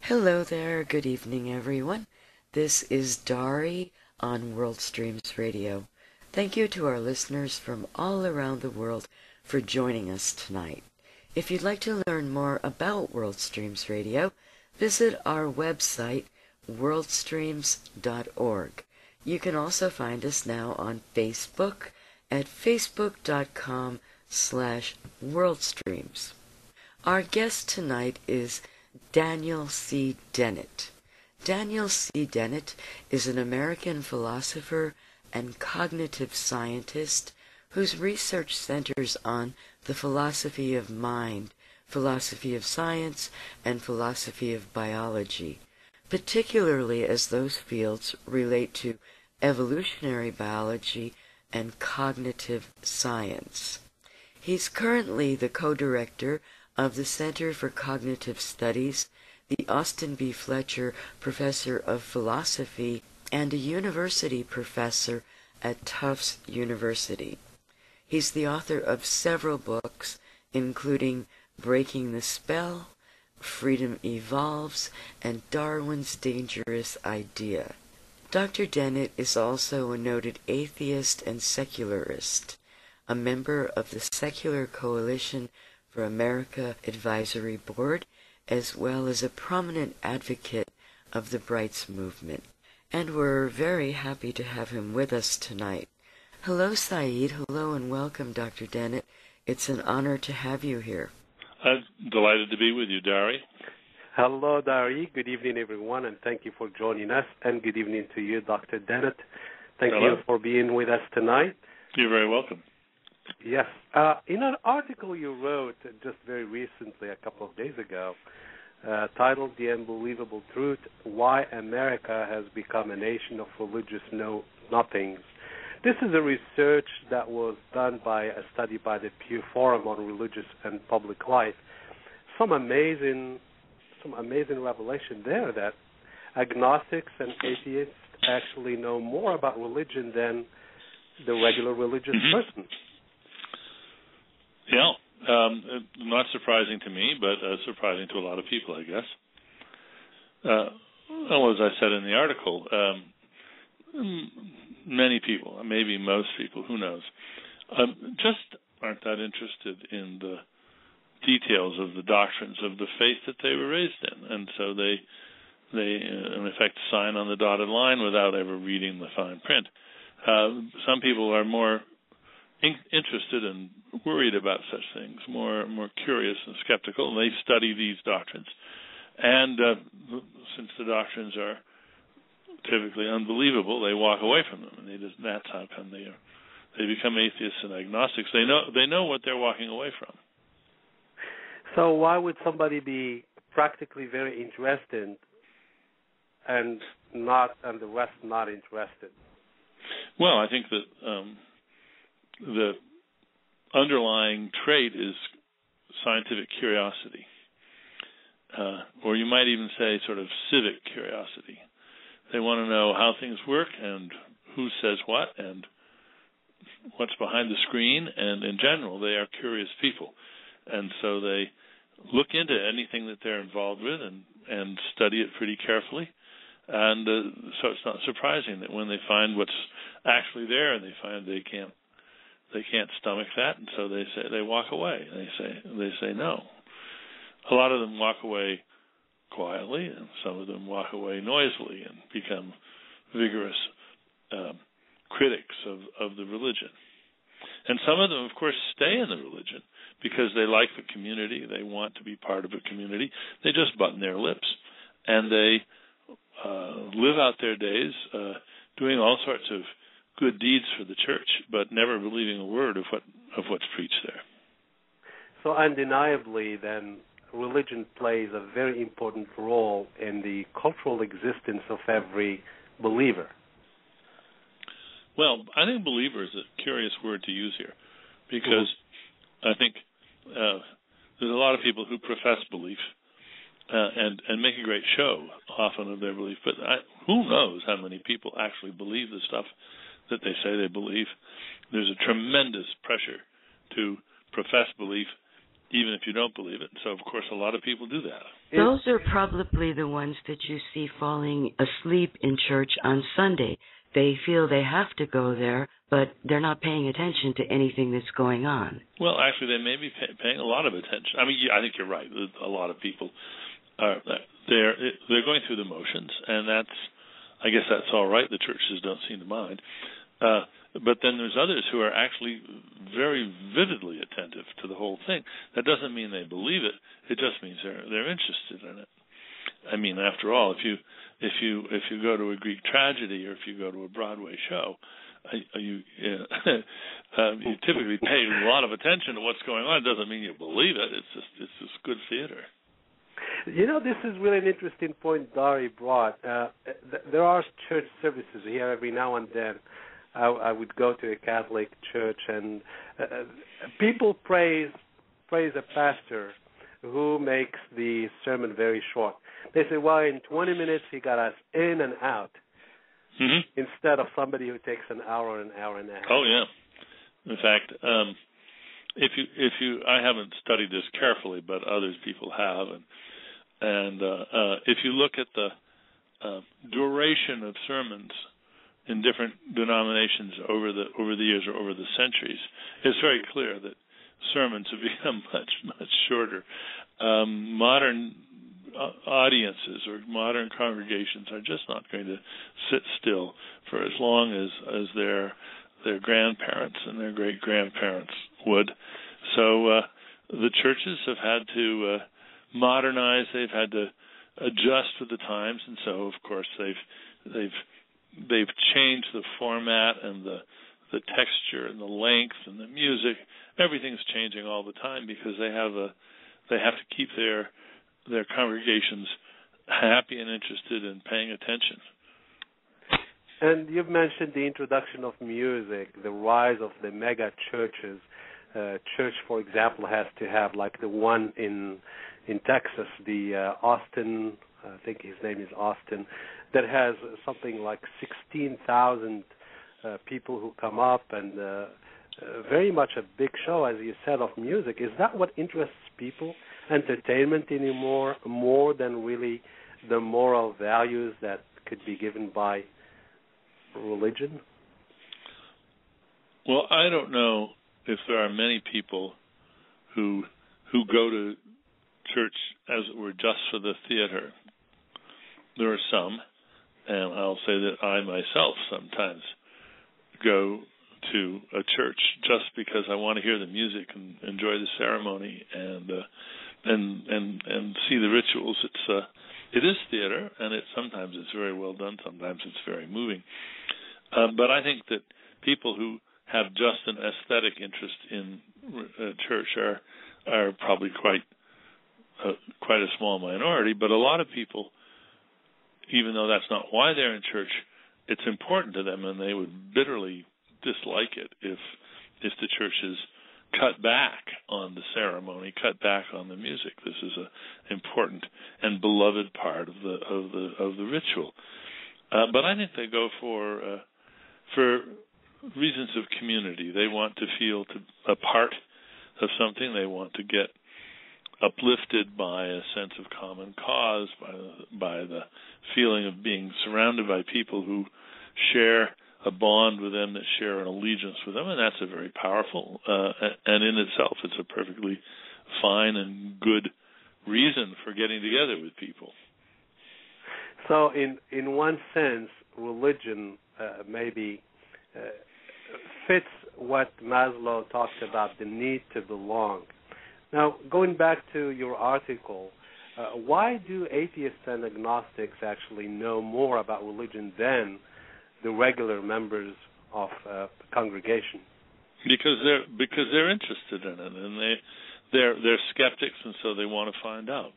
Hello there, good evening everyone. This is Dari on WorldStreams Radio. Thank you to our listeners from all around the world for joining us tonight. If you'd like to learn more about WorldStreams Radio, visit our website, worldstreams.org. You can also find us now on Facebook at facebook.com/WorldStreams. Our guest tonight is Daniel C. Dennett. Daniel C. Dennett is an American philosopher and cognitive scientist whose research centers on the philosophy of mind, philosophy of science, and philosophy of biology, particularly as those fields relate to evolutionary biology and cognitive science. He's currently the co-director of the Center for Cognitive Studies, the Austin B. Fletcher Professor of Philosophy, and a university professor at Tufts University. He's the author of several books, including Breaking the Spell, Freedom Evolves, and Darwin's Dangerous Idea. Dr. Dennett is also a noted atheist and secularist, a member of the Secular Coalition for America Advisory Board, as well as a prominent advocate of the Brights movement. And we're very happy to have him with us tonight. Hello, Saeed. Hello and welcome, Dr. Dennett. It's an honor to have you here. I'm delighted to be with you, Dari. Hello, Dari. Good evening, everyone, and thank you for joining us. And good evening to you, Dr. Dennett. Thank you for being with us tonight. You're very welcome. Yes. In an article you wrote just very recently, a couple of days ago, titled The Unbelievable Truth, Why America Has Become a Nation of Religious Know-Nothings. This is a research that was done by a study by the Pew Forum on Religious and Public Life. Some amazing revelation there that agnostics and atheists actually know more about religion than the regular religious person. Yeah, not surprising to me, but surprising to a lot of people, I guess. Well, as I said in the article, many people, maybe most people, who knows, just aren't that interested in the details of the doctrines of the faith that they were raised in, and so they in effect sign on the dotted line without ever reading the fine print. Some people are more interested and worried about such things, more curious and skeptical, and they study these doctrines. And since the doctrines are typically unbelievable, they walk away from them, and that's how come they become atheists and agnostics. They know what they're walking away from. So why would somebody be practically very interested and the rest not interested? Well, I think that the underlying trait is scientific curiosity, or you might even say sort of civic curiosity. They want to know how things work and who says what and what's behind the screen, and in general, they are curious people. And so they look into anything that they're involved with and study it pretty carefully. And so it's not surprising that when they find what's actually there and they find they can't stomach that, and so they walk away. They say no. A lot of them walk away quietly, and some of them walk away noisily and become vigorous critics of the religion. And some of them, of course, stay in the religion because they like the community. They want to be part of a community. They just button their lips, and they live out their days doing all sorts of good deeds for the church, but never believing a word of what's preached there. So undeniably, then, religion plays a very important role in the cultural existence of every believer. Well, I think believer is a curious word to use here, because I think there's a lot of people who profess belief and make a great show often of their belief, but who knows how many people actually believe the stuff that they say they believe. There's a tremendous pressure to profess belief even if you don't believe it. So, of course, a lot of people do that. Those are probably the ones that you see falling asleep in church on Sunday. They feel they have to go there, but they're not paying attention to anything that's going on. Well, actually, they may be paying a lot of attention. I mean, I think you're right. A lot of people they're going through the motions, and I guess that's all right. The churches don't seem to mind. But then there's others who are actually very vividly attentive to the whole thing. That doesn't mean they believe it. It just means they're interested in it. I mean, after all, if you go to a Greek tragedy or if you go to a Broadway show, you typically pay a lot of attention to what's going on. It doesn't mean you believe it. It's just good theater. You know, this is really an interesting point Dari brought. There are church services here every now and then. I would go to a Catholic church, and people praise a pastor who makes the sermon very short. They say, well, in 20 minutes he got us in and out, instead of somebody who takes an hour and a half. Oh, yeah. In fact, if you, I haven't studied this carefully, but people have, and if you look at the duration of sermons in different denominations over the years or over the centuries, it's very clear that sermons have become much shorter. Modern audiences or modern congregations are just not going to sit still for as long as their grandparents and their great grandparents would. So the churches have had to modernize. They've had to adjust to the times, and so of course they've changed the format and the texture and the length and the music. Everything's changing all the time because they have to keep their congregations happy and interested in paying attention. And you've mentioned the introduction of music, the rise of the mega churches. Church, for example, has to have, like the one in Texas, the Austin, I think his name is Austin, that has something like 16,000 people who come up, and very much a big show, as you said, of music. Is that what interests people? Entertainment anymore, more than really the moral values that could be given by religion? Well, I don't know if there are many people who go to church, as it were, just for the theater. There are some, and I'll say that I myself sometimes go to a church just because I want to hear the music and enjoy the ceremony and see the rituals. It is theater, and sometimes it's very well done. Sometimes it's very moving. But I think that people who have just an aesthetic interest in church are probably quite a small minority. But a lot of people, even though that's not why they're in church, it's important to them, and they would bitterly dislike it if the churches cut back on the ceremony, cut back on the music. This is an important and beloved part of the ritual. But I think they go for reasons of community. They want to feel a part of something. They want to get uplifted by a sense of common cause, by the feeling of being surrounded by people who share a bond with them, that share an allegiance with them, and that's a very powerful, and in itself it's a perfectly fine and good reason for getting together with people. So in one sense, religion maybe fits what Maslow talked about, the need to belong. Now, going back to your article, why do atheists and agnostics actually know more about religion than the regular members of a congregation? Because they're interested in it, and they're skeptics, and so they want to find out.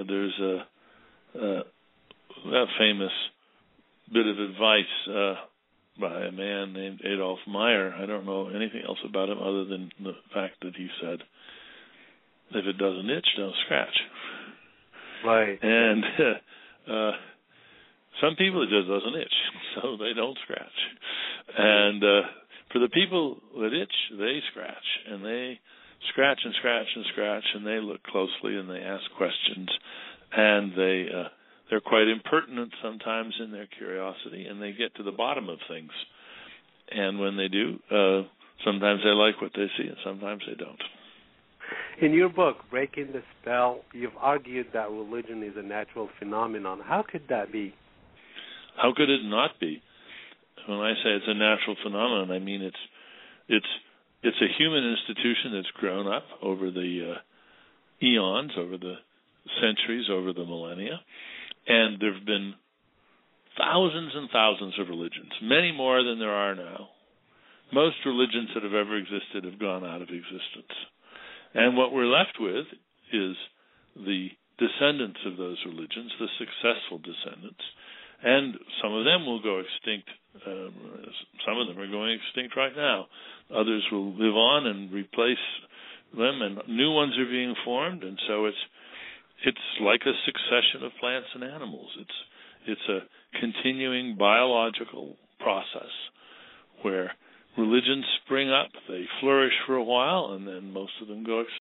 There's a famous bit of advice by a man named Adolf Meyer. I don't know anything else about him other than the fact that he said, "If it doesn't itch, don't scratch." Right. And some people, it just doesn't itch, so they don't scratch. And For the people that itch, they scratch, and they scratch and scratch and scratch, and they look closely and they ask questions, and they're quite impertinent sometimes in their curiosity, and they get to the bottom of things. And when they do, sometimes they like what they see, and sometimes they don't. In your book, Breaking the Spell, you've argued that religion is a natural phenomenon. How could that be? How could it not be? When I say it's a natural phenomenon, I mean it's a human institution that's grown up over the eons, over the centuries, over the millennia, and there have been thousands and thousands of religions, many more than there are now. Most religions that have ever existed have gone out of existence. And what we're left with is the descendants of those religions, the successful descendants, and some of them will go extinct. Some of them are going extinct right now. Others will live on and replace them, and new ones are being formed. And so it's like a succession of plants and animals. It's a continuing biological process where religions spring up, they flourish for a while, and then most of them go extinct.